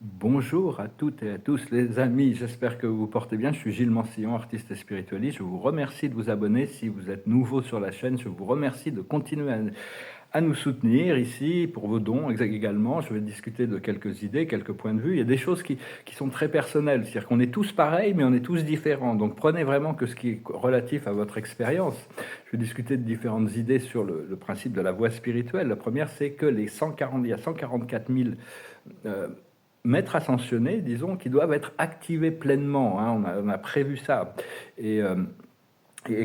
Bonjour à toutes et à tous les amis, j'espère que vous vous portez bien. Je suis Gilles Mansillon, artiste et spiritualiste. Je vous remercie de vous abonner si vous êtes nouveau sur la chaîne. Je vous remercie de continuer à nous soutenir ici pour vos dons également. Je vais discuter de quelques idées, quelques points de vue. Il y a des choses qui sont très personnelles, c'est-à-dire qu'on est tous pareils, mais on est tous différents. Donc prenez vraiment que ce qui est relatif à votre expérience. Je vais discuter de différentes idées sur le principe de la voie spirituelle. La première, c'est que il y a 144 000 euh, maîtres ascensionnés, disons, qui doivent être activés pleinement. Hein. On a prévu ça. Et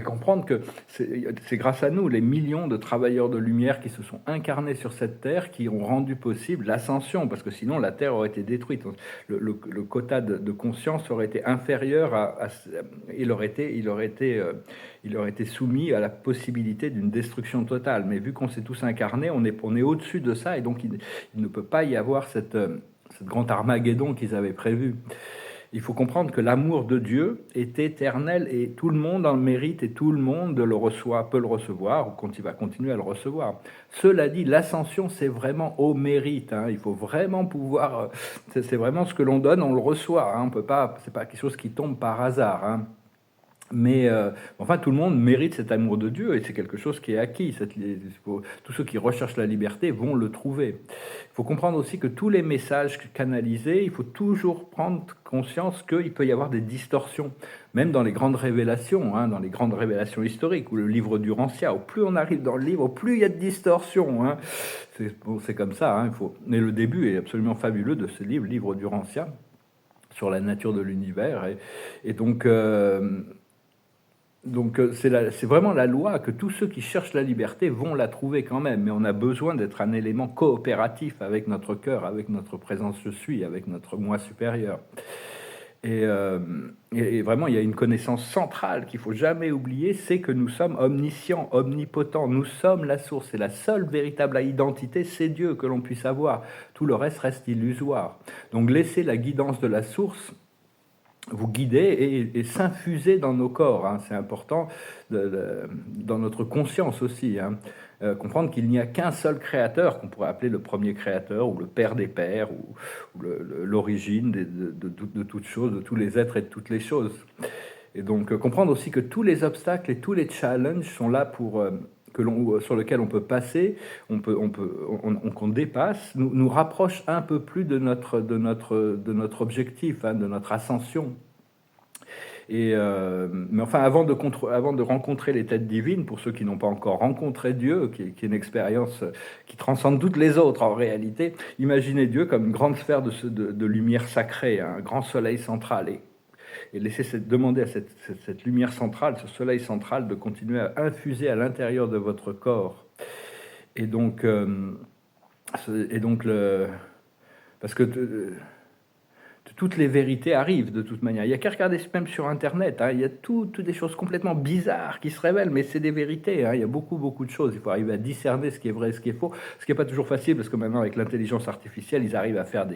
comprendre que c'est grâce à nous, les millions de travailleurs de lumière qui se sont incarnés sur cette Terre, qui ont rendu possible l'ascension, parce que sinon la Terre aurait été détruite. Le quota de conscience aurait été inférieur il aurait été soumis à la possibilité d'une destruction totale. Mais vu qu'on s'est tous incarnés, on est au-dessus de ça, et donc il ne peut pas y avoir cette grande Armageddon qu'ils avaient prévu. Il faut comprendre que l'amour de Dieu est éternel et tout le monde en mérite et tout le monde le reçoit, peut le recevoir ou quand il va continuer à le recevoir. Cela dit, l'ascension, c'est vraiment au mérite. Hein. Il faut vraiment pouvoir, c'est vraiment ce que l'on donne, on le reçoit. Hein. On peut pas, c'est pas quelque chose qui tombe par hasard. Hein. Mais enfin, tout le monde mérite cet amour de Dieu et c'est quelque chose qui est acquis. Tous ceux qui recherchent la liberté vont le trouver. Il faut comprendre aussi que tous les messages canalisés, il faut toujours prendre conscience qu'il peut y avoir des distorsions, même dans les grandes révélations, hein, dans les grandes révélations historiques, ou le livre du Rancia. Au plus on arrive dans le livre, au plus il y a de distorsions. Hein. C'est comme ça. Hein, Mais le début est absolument fabuleux de ce livre, livre du Rancia, sur la nature de l'univers. Et donc... c'est vraiment la loi que tous ceux qui cherchent la liberté vont la trouver quand même, mais on a besoin d'être un élément coopératif avec notre cœur, avec notre présence je suis, avec notre moi supérieur. Et, euh, et vraiment, il y a une connaissance centrale qu'il faut jamais oublier, c'est que nous sommes omniscients, omnipotents, nous sommes la source, et la seule véritable identité, c'est Dieu que l'on puisse avoir. Tout le reste illusoire. Donc laissez la guidance de la source vous guider et s'infuser dans nos corps. Hein. C'est important dans notre conscience aussi. Hein. Comprendre qu'il n'y a qu'un seul créateur, qu'on pourrait appeler le premier créateur, ou le père des pères, ou l'origine de toutes choses, de tous les êtres et de toutes les choses. Et donc comprendre aussi que tous les obstacles et tous les challenges sont là pour... sur lequel on peut passer, qu'on dépasse, nous rapproche un peu plus de notre objectif, hein, de notre ascension. Mais enfin, avant de rencontrer les têtes divines, pour ceux qui n'ont pas encore rencontré Dieu, qui est une expérience qui transcende toutes les autres en réalité, imaginez Dieu comme une grande sphère de lumière sacrée, un grand soleil central. Et laissez demander à cette lumière centrale, ce soleil central, de continuer à infuser à l'intérieur de votre corps. Et donc, parce que toutes les vérités arrivent de toute manière. Il n'y a qu'à regarder même sur Internet. Hein, il y a toutes des choses complètement bizarres qui se révèlent, mais c'est des vérités. Hein, il y a beaucoup de choses. Il faut arriver à discerner ce qui est vrai et ce qui est faux. Ce qui n'est pas toujours facile, parce que maintenant, avec l'intelligence artificielle, ils arrivent à faire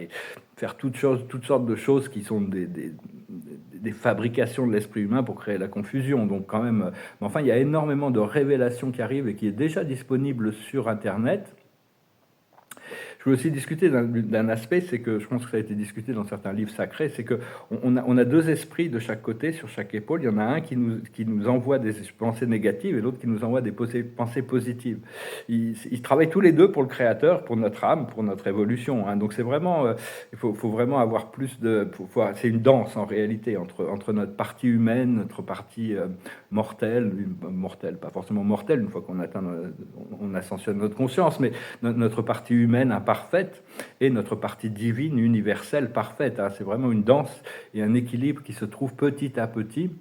toutes sortes de choses qui sont des fabrications de l'esprit humain pour créer la confusion. Donc quand même, mais enfin, il y a énormément de révélations qui arrivent et qui est déjà disponible sur Internet. Je veux aussi discuter d'un aspect, c'est que je pense que ça a été discuté dans certains livres sacrés, c'est que on a deux esprits de chaque côté, sur chaque épaule. Il y en a un qui nous envoie des pensées négatives et l'autre qui nous envoie des pensées positives. Ils travaillent tous les deux pour le Créateur, pour notre âme, pour notre évolution. Hein. Donc c'est vraiment, il faut vraiment avoir plus de... C'est une danse en réalité entre notre partie humaine, notre partie mortelle, pas forcément mortelle, une fois on ascensionne notre conscience, mais notre partie humaine imparfaite et notre partie divine universelle parfaite. Hein. C'est vraiment une danse et un équilibre qui se trouve petit à petit.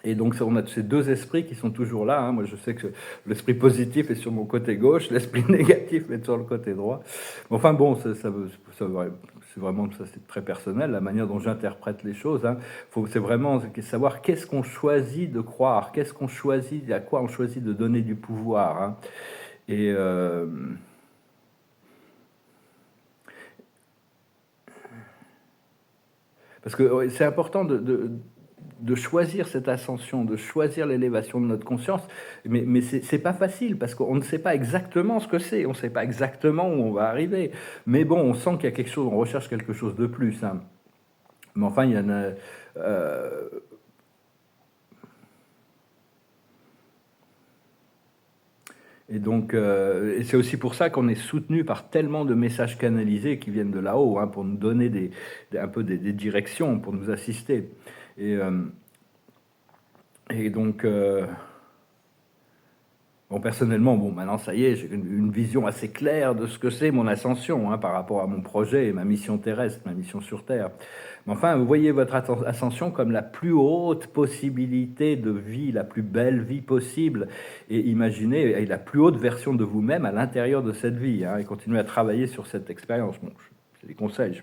Et donc, on a ces deux esprits qui sont toujours là. Hein. Moi, je sais que l'esprit positif est sur mon côté gauche, l'esprit négatif est sur le côté droit. Enfin bon, c'est vraiment ça, c'est très personnel, la manière dont j'interprète les choses. Hein. C'est vraiment savoir qu'est-ce qu'on choisit de croire, qu'est-ce qu'on choisit, à quoi on choisit de donner du pouvoir. Hein. Et parce que c'est important de choisir cette ascension, de choisir l'élévation de notre conscience, mais c'est pas facile parce qu'on ne sait pas exactement ce que c'est, on ne sait pas exactement où on va arriver. Mais bon, on sent qu'il y a quelque chose, on recherche quelque chose de plus, hein. Mais enfin, il y en a. Et donc, et c'est aussi pour ça qu'on est soutenu par tellement de messages canalisés qui viennent de là-haut, hein, pour nous donner un peu des directions, pour nous assister. Et donc, bon, personnellement, bon, maintenant, ça y est, j'ai une vision assez claire de ce que c'est mon ascension, hein, par rapport à mon projet et ma mission terrestre, ma mission sur Terre. Mais enfin, vous voyez votre ascension comme la plus haute possibilité de vie, la plus belle vie possible, et imaginez la plus haute version de vous-même à l'intérieur de cette vie, hein, et continuez à travailler sur cette expérience. Bon, c'est des conseils,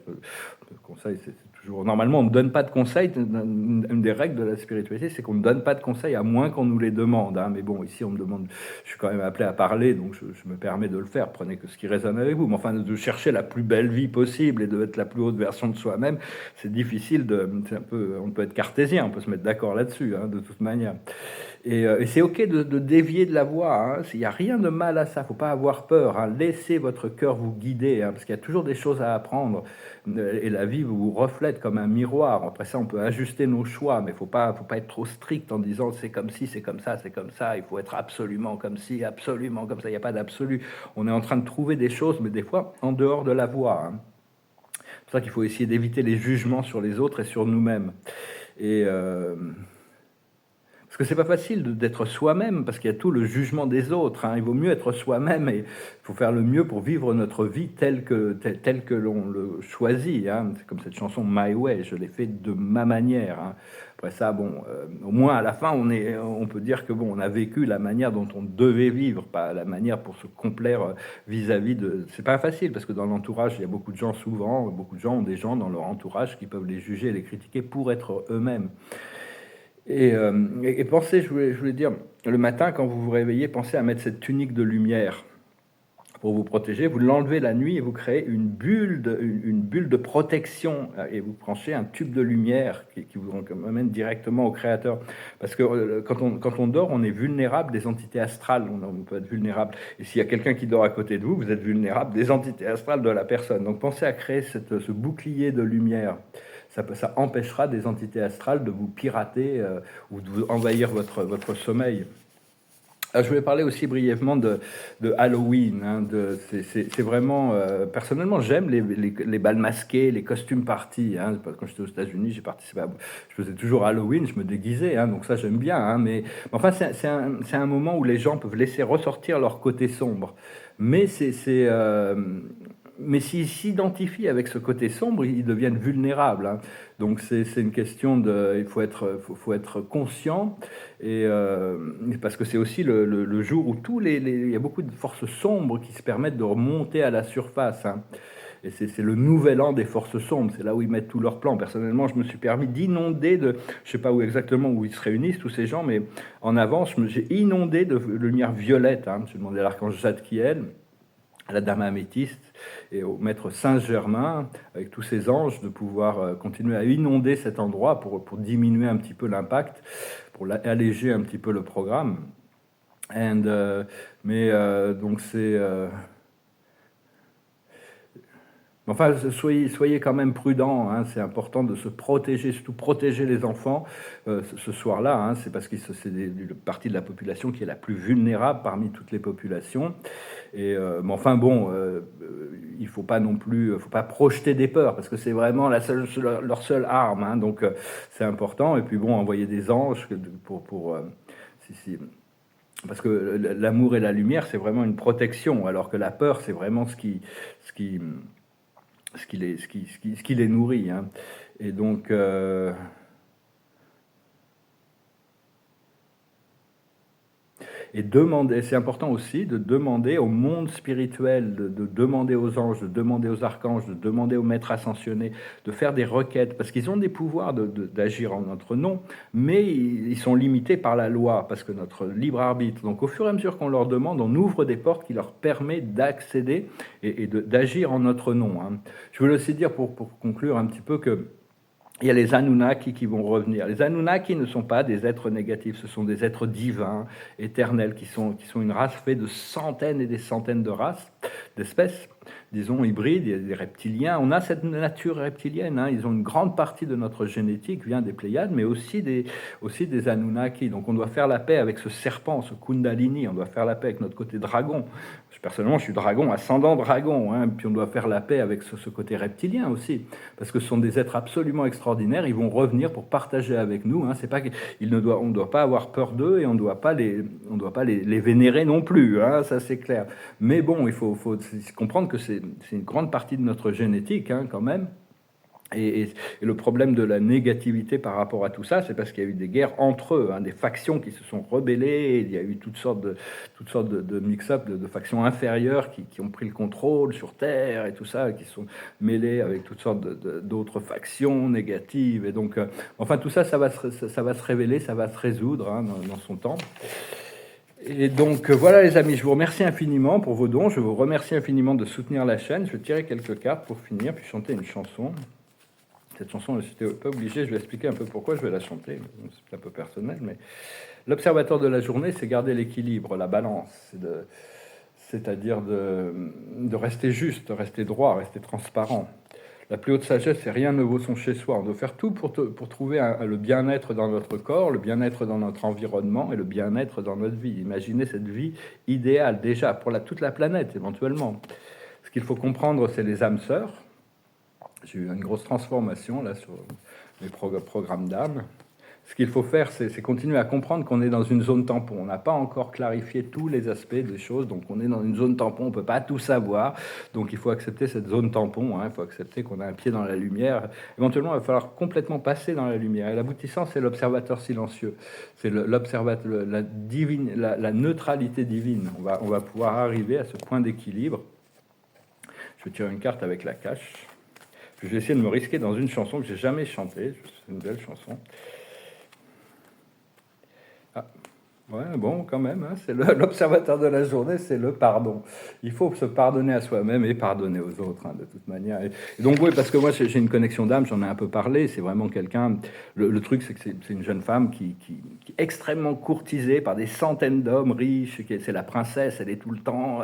le conseil, c'est toujours... Normalement, on ne donne pas de conseils. Une des règles de la spiritualité, c'est qu'on ne donne pas de conseils à moins qu'on nous les demande, hein. Mais bon, ici, on me demande... Je suis quand même appelé à parler, donc je me permets de le faire. Prenez que ce qui résonne avec vous. Mais enfin, de chercher la plus belle vie possible et d'être la plus haute version de soi-même, c'est difficile c'est un peu... On peut être cartésien, on peut se mettre d'accord là-dessus, hein, de toute manière. Et c'est ok de dévier de la voie, hein. Il n'y a rien de mal à ça, il ne faut pas avoir peur, hein. Laissez votre cœur vous guider, hein, parce qu'il y a toujours des choses à apprendre, et la vie vous reflète comme un miroir. Après ça, on peut ajuster nos choix, mais il ne faut pas être trop strict en disant c'est comme ci, c'est comme ça, il faut être absolument comme ci, absolument comme ça. Il n'y a pas d'absolu. On est en train de trouver des choses, mais des fois en dehors de la voie, hein. C'est pour ça qu'il faut essayer d'éviter les jugements sur les autres et sur nous-mêmes. Et... parce que c'est pas facile d'être soi-même, parce qu'il y a tout le jugement des autres, hein. Il vaut mieux être soi-même et il faut faire le mieux pour vivre notre vie telle que l'on le choisit, hein. C'est comme cette chanson My Way, je l'ai fait de ma manière, hein. Après ça, bon, au moins à la fin, on peut dire que bon, on a vécu la manière dont on devait vivre, pas la manière pour se complaire vis-à-vis de... C'est pas facile, parce que dans l'entourage, il y a beaucoup de gens beaucoup de gens ont des gens dans leur entourage qui peuvent les juger, les critiquer pour être eux-mêmes. Et pensez, je voulais dire, le matin, quand vous vous réveillez, pensez à mettre cette tunique de lumière pour vous protéger. Vous l'enlevez la nuit et vous créez une bulle de protection, et vous branchez un tube de lumière qui vous amène directement au Créateur. Parce que quand on dort, on est vulnérable des entités astrales. On peut être vulnérable. Et s'il y a quelqu'un qui dort à côté de vous, vous êtes vulnérable des entités astrales de la personne. Donc pensez à créer ce bouclier de lumière. Ça empêchera des entités astrales de vous pirater ou de vous envahir votre sommeil. Je voulais parler aussi brièvement de Halloween, hein. C'est vraiment... personnellement, j'aime les balles masquées, les costumes parties, hein. Quand j'étais aux États-Unis, j'ai participé je faisais toujours Halloween, je me déguisais, hein, donc ça j'aime bien, hein, mais enfin c'est un moment où les gens peuvent laisser ressortir leur côté sombre. Mais mais s'ils s'identifient avec ce côté sombre, ils deviennent vulnérables, hein. Donc c'est une question de... Il faut être conscient, et parce que c'est aussi le jour où il y a beaucoup de forces sombres qui se permettent de remonter à la surface, hein. Et c'est le nouvel an des forces sombres, c'est là où ils mettent tous leurs plans. Personnellement, je me suis permis d'inonder je ne sais pas où exactement où ils se réunissent, tous ces gens, mais en avance, j'ai inondé de lumière violette, hein. J'ai demandé à l'archange Zadkiel, à la dame améthyste et au maître Saint-Germain, avec tous ces anges, de pouvoir continuer à inonder cet endroit pour diminuer un petit peu l'impact, pour alléger un petit peu le programme. Donc c'est... Enfin, soyez quand même prudents, hein. C'est important de se protéger, surtout protéger les enfants ce soir-là, hein. C'est parce que c'est une partie de la population qui est la plus vulnérable parmi toutes les populations. Mais enfin bon, il faut pas non plus, faut pas projeter des peurs, parce que c'est vraiment leur seule arme, hein. Donc c'est important. Et puis bon, envoyer des anges parce que l'amour et la lumière, c'est vraiment une protection, alors que la peur, c'est vraiment ce qui les nourrit, hein. Et donc et demander, c'est important aussi de demander au monde spirituel, de demander aux anges, de demander aux archanges, de demander aux maîtres ascensionnés, de faire des requêtes, parce qu'ils ont des pouvoirs d'agir en notre nom, mais ils sont limités par la loi, parce que notre libre arbitre. Donc au fur et à mesure qu'on leur demande, on ouvre des portes qui leur permettent d'accéder et d'agir en notre nom, hein. Je voulais aussi dire, pour conclure un petit peu, que il y a les Anunnaki qui vont revenir. Les Anunnaki ne sont pas des êtres négatifs, ce sont des êtres divins, éternels, qui sont une race faite de centaines et des centaines de races, d'espèces, disons hybrides. Il y a des reptiliens. On a cette nature reptilienne, hein. Ils ont une grande partie de notre génétique, vient des Pléiades, mais aussi des Anunnaki. Donc on doit faire la paix avec ce serpent, ce Kundalini, on doit faire la paix avec notre côté dragon. Personnellement, je suis dragon, ascendant dragon, hein, puis on doit faire la paix avec ce côté reptilien aussi, parce que ce sont des êtres absolument extraordinaires. Ils vont revenir pour partager avec nous. Hein. C'est pas on ne doit pas avoir peur d'eux et on ne doit pas les vénérer non plus. Hein, ça c'est clair. Mais bon, il faut comprendre que c'est une grande partie de notre génétique, hein, quand même. Et le problème de la négativité par rapport à tout ça, c'est parce qu'il y a eu des guerres entre eux, hein, des factions qui se sont rebellées. Il y a eu toutes sortes de mix-up, de factions inférieures qui ont pris le contrôle sur Terre et tout ça, qui sont mêlées avec toutes sortes d'autres factions négatives. Et donc, enfin, tout ça, ça va se révéler, ça va se résoudre, hein, dans son temps. Et donc voilà les amis, je vous remercie infiniment pour vos dons, je vous remercie infiniment de soutenir la chaîne. Je vais tirer quelques cartes pour finir, puis chanter une chanson. Cette chanson, je n'étais pas obligé, je vais expliquer un peu pourquoi je vais la chanter, c'est un peu personnel, mais l'observateur de la journée, c'est garder l'équilibre, la balance, c'est-à-dire de rester juste, de rester droit, rester transparent. La plus haute sagesse, c'est rien ne vaut son chez-soi. On doit faire tout pour trouver le bien-être dans notre corps, le bien-être dans notre environnement et le bien-être dans notre vie. Imaginez cette vie idéale, déjà, pour toute la planète, éventuellement. Ce qu'il faut comprendre, c'est les âmes sœurs. J'ai eu une grosse transformation là sur mes programmes d'âme. Ce qu'il faut faire, c'est continuer à comprendre qu'on est dans une zone tampon. On n'a pas encore clarifié tous les aspects des choses, donc on est dans une zone tampon, on ne peut pas tout savoir. Donc il faut accepter cette zone tampon, hein. Il faut accepter qu'on a un pied dans la lumière. Éventuellement, il va falloir complètement passer dans la lumière. Et l'aboutissant, c'est l'observateur silencieux. C'est l'observateur, la neutralité divine. On va pouvoir arriver à ce point d'équilibre. Je vais tirer une carte avec la cache. Je vais essayer de me risquer dans une chanson que j'ai jamais chantée. C'est une belle chanson. Ah, ouais, bon, quand même, hein, c'est l'observateur de la journée, c'est le pardon. Il faut se pardonner à soi-même et pardonner aux autres, hein, de toute manière. Et donc, oui, parce que moi, j'ai une connexion d'âme, j'en ai un peu parlé, c'est vraiment quelqu'un... Le truc, c'est que c'est une jeune femme qui est extrêmement courtisée par des centaines d'hommes riches, c'est la princesse, elle est tout le temps...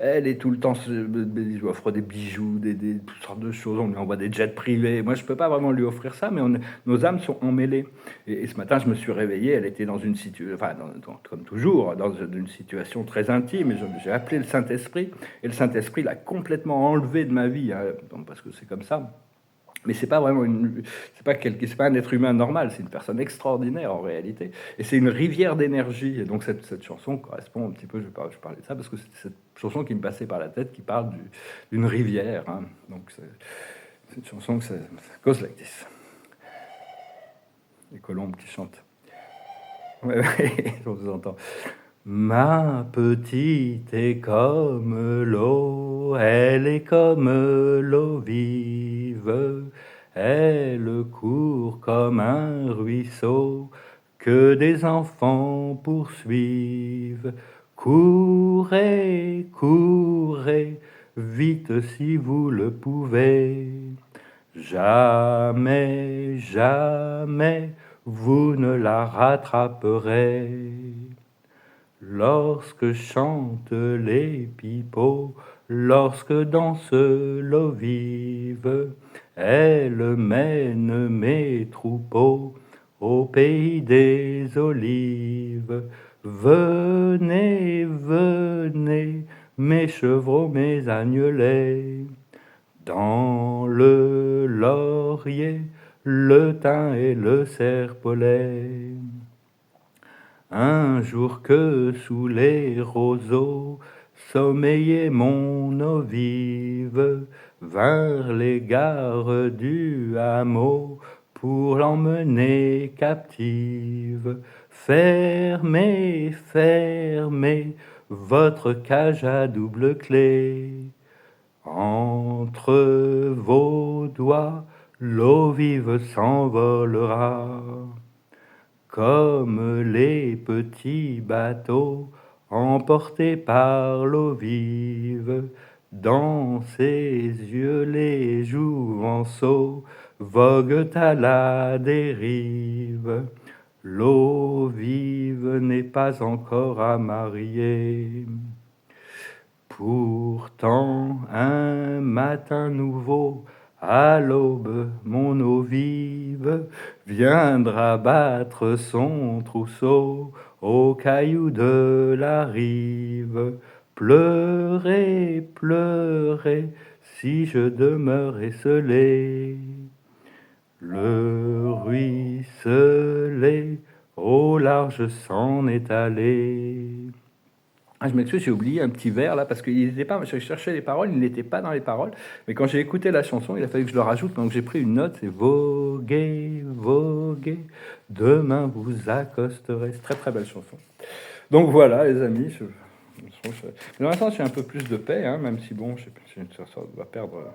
je lui offre des bijoux, toutes sortes de choses, on lui envoie des jets privés. Moi, je peux pas vraiment lui offrir ça, mais nos âmes sont emmêlées. Et ce matin, je me suis réveillé, elle était dans une situation... Enfin, comme toujours, dans une situation très intime, et j'ai appelé le Saint-Esprit, et le Saint-Esprit l'a complètement enlevé de ma vie, hein, parce que c'est comme ça. Mais c'est pas vraiment c'est pas un être humain normal, c'est une personne extraordinaire en réalité, et c'est une rivière d'énergie. Et donc cette chanson correspond un petit peu, je parlais de ça parce que c'est cette chanson qui me passait par la tête, qui parle d'une rivière, hein. Donc c'est une chanson que ça goes like this. Les colombes qui chantent. Ouais, je vous entends. Ma petite est comme l'eau, elle est comme l'eau vive, elle court comme un ruisseau que des enfants poursuivent. Courez, courez, vite si vous le pouvez. Jamais, jamais, vous ne la rattraperez. Lorsque chantent les pipeaux, lorsque danse l'eau vive, elle mène mes troupeaux au pays des olives. Venez, venez, mes chevreaux, mes agnelets, dans le laurier, le thym et le serpolet. Un jour que sous les roseaux sommeillait mon eau vive, vinrent les gares du hameau pour l'emmener captive. Fermez, fermez votre cage à double clé. Entre vos doigts, l'eau vive s'envolera. Comme les petits bateaux emportés par l'eau vive, dans ses yeux les jouvenceaux voguent à la dérive. L'eau vive n'est pas encore à marier. Pourtant, un matin nouveau, à l'aube, mon eau vive viendra battre son trousseau aux cailloux de la rive. Pleurez, pleurez, si je demeure esselé. Le ruisselet au large s'en est allé. Ah, je m'excuse, j'ai oublié un petit vers là parce que il était pas. Je cherchais les paroles, il n'était pas dans les paroles. Mais quand j'ai écouté la chanson, il a fallu que je le rajoute. Donc j'ai pris une note, c'est voguez, voguez. Demain vous accosterez. C'est très très belle chanson. Donc voilà, les amis. Dans l'instant, j'ai un peu plus de paix, hein, même si bon, ça va perdre.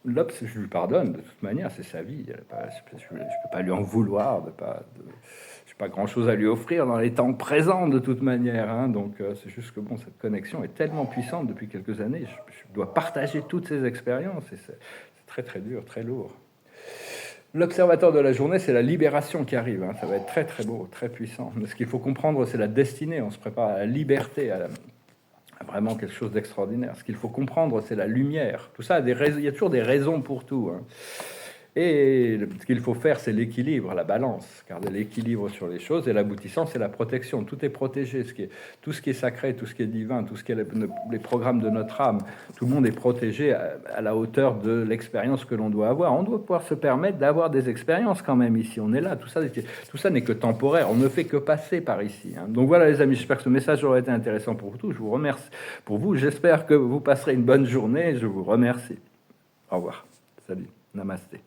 L'Obs, je lui pardonne de toute manière, c'est sa vie. Je ne peux pas lui en vouloir, je n'ai pas grand-chose à lui offrir dans les temps présents de toute manière. Hein, donc c'est juste que bon, cette connexion est tellement puissante depuis quelques années. Je dois partager toutes ces expériences et c'est très très dur, très lourd. L'observateur de la journée, c'est la libération qui arrive. Hein, ça va être très très beau, très puissant. Mais ce qu'il faut comprendre, c'est la destinée. On se prépare à la liberté, à vraiment quelque chose d'extraordinaire. Ce qu'il faut comprendre, c'est la lumière. Tout ça, il y a toujours des raisons pour tout. Hein. Et ce qu'il faut faire, c'est l'équilibre, la balance. Garder l'équilibre sur les choses. Et l'aboutissant, c'est la protection. Tout est protégé. Tout ce qui est sacré, tout ce qui est divin, tout ce qui est les programmes de notre âme, tout le monde est protégé à la hauteur de l'expérience que l'on doit avoir. On doit pouvoir se permettre d'avoir des expériences quand même ici. On est là. Tout ça n'est que temporaire. On ne fait que passer par ici. Hein. Donc voilà, les amis, j'espère que ce message aura été intéressant pour vous tous. Je vous remercie pour vous. J'espère que vous passerez une bonne journée. Je vous remercie. Au revoir. Salut. Namasté.